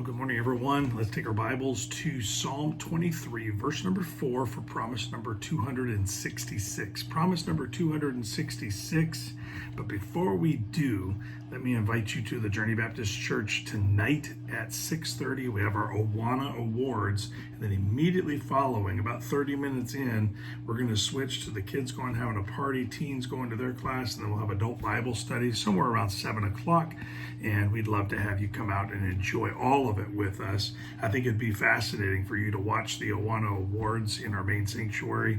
Good morning, everyone. Let's take our Bibles to Psalm 23, verse number 4 for promise number 266. Promise number 266. But before we do, let me invite you to the Journey Baptist Church tonight at 6:30. We have our Awana Awards, and then immediately following, about 30 minutes in, we're going to switch to the kids going having a party, teens going to their class, and then we'll have adult Bible studies somewhere around 7 o'clock. And we'd love to have you come out and enjoy all of it with us. I think it'd be fascinating for you to watch the Awana Awards in our main sanctuary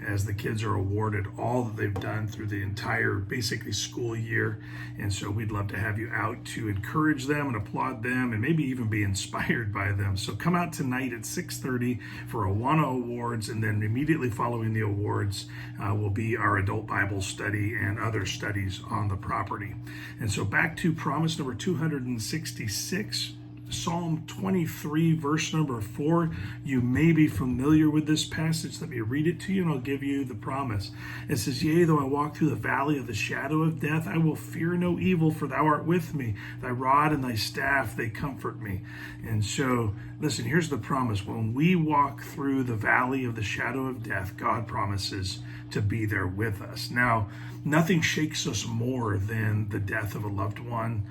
as the kids are awarded all that they've done through the entire, basically, school year. And so we'd love to have you out to encourage them and applaud them and maybe even be inspired by them. So come out tonight at 6:30 for Awana Awards, and then immediately following the awards will be our adult Bible study and other studies on the property. And so back to promise number 266. Psalm 23, verse number 4. You may be familiar with this passage. Let me read it to you and I'll give you the promise. It says, Yea, though I walk through the valley of the shadow of death, I will fear no evil, for thou art with me. Thy rod and thy staff, they comfort me. And so, listen, here's the promise. When we walk through the valley of the shadow of death, God promises to be there with us. Now, nothing shakes us more than the death of a loved one.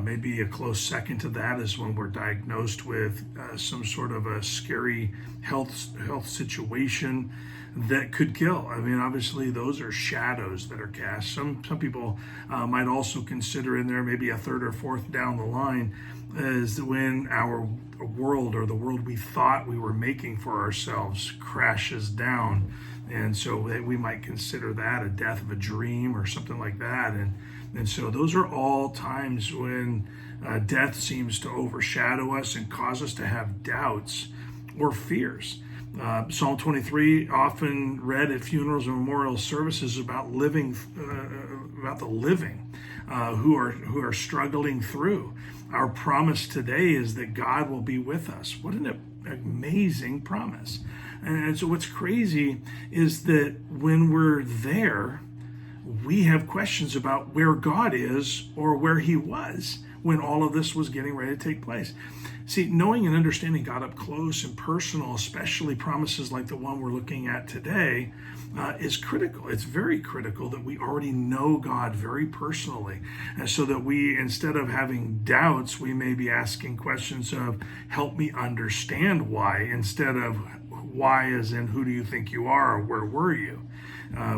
Maybe a close second to that is when we're diagnosed with some sort of a scary health situation that could kill. I mean, obviously, those are shadows that are cast. Some people might also consider in there, maybe a third or fourth down the line, is when our world, or the world we thought we were making for ourselves, crashes down. And so we might consider that a death of a dream or something like that. And so those are all times when death seems to overshadow us and cause us to have doubts or fears. Psalm 23, often read at funerals and memorial services, about living, about the living who are struggling through. Our promise today is that God will be with us. What an amazing promise! And so what's crazy is that when we're there, we have questions about where God is or where he was when all of this was getting ready to take place. See, knowing and understanding God up close and personal, especially promises like the one we're looking at today, is critical. It's very critical that we already know God very personally, and so that we, instead of having doubts, we may be asking questions of, help me understand why, instead of why as in, who do you think you are, or where were you?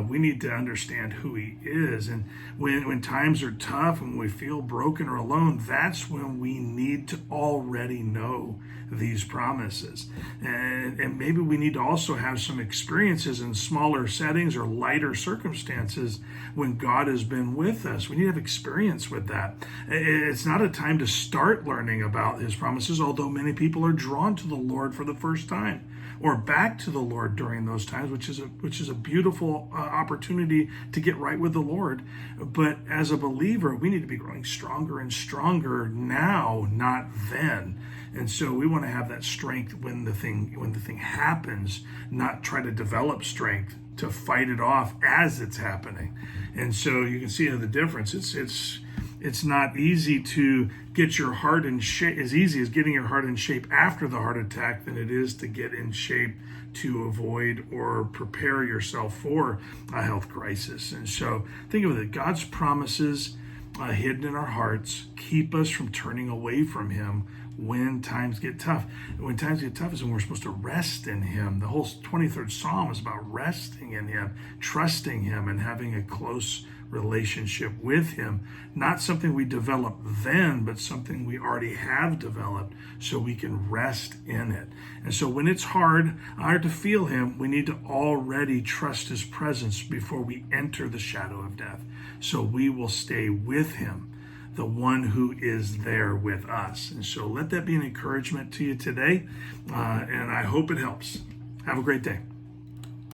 We need to understand who he is. And when times are tough and we feel broken or alone, that's when we need to already know these promises. And maybe we need to also have some experiences in smaller settings or lighter circumstances when God has been with us. We need to have experience with that. It's not a time to start learning about his promises, although many people are drawn to the Lord for the first time, or back to the Lord during those times, which is a beautiful opportunity to get right with the Lord. But as a believer, we need to be growing stronger and stronger now, not then. And so we want to have that strength when the thing happens, not try to develop strength to fight it off as it's happening. And so you can see the difference. It's not easy to get your heart in shape, as easy as getting your heart in shape after the heart attack than it is to get in shape to avoid or prepare yourself for a health crisis. And so think of it, God's promises hidden in our hearts keep us from turning away from him when times get tough. When times get tough is when we're supposed to rest in him. The whole 23rd Psalm is about resting in him, trusting him, and having a close relationship with him. Not something we develop then, but something we already have developed so we can rest in it. And so when it's hard to feel him, we need to already trust his presence before we enter the shadow of death. So we will stay with him, the one who is there with us. And so let that be an encouragement to you today. And I hope it helps. Have a great day.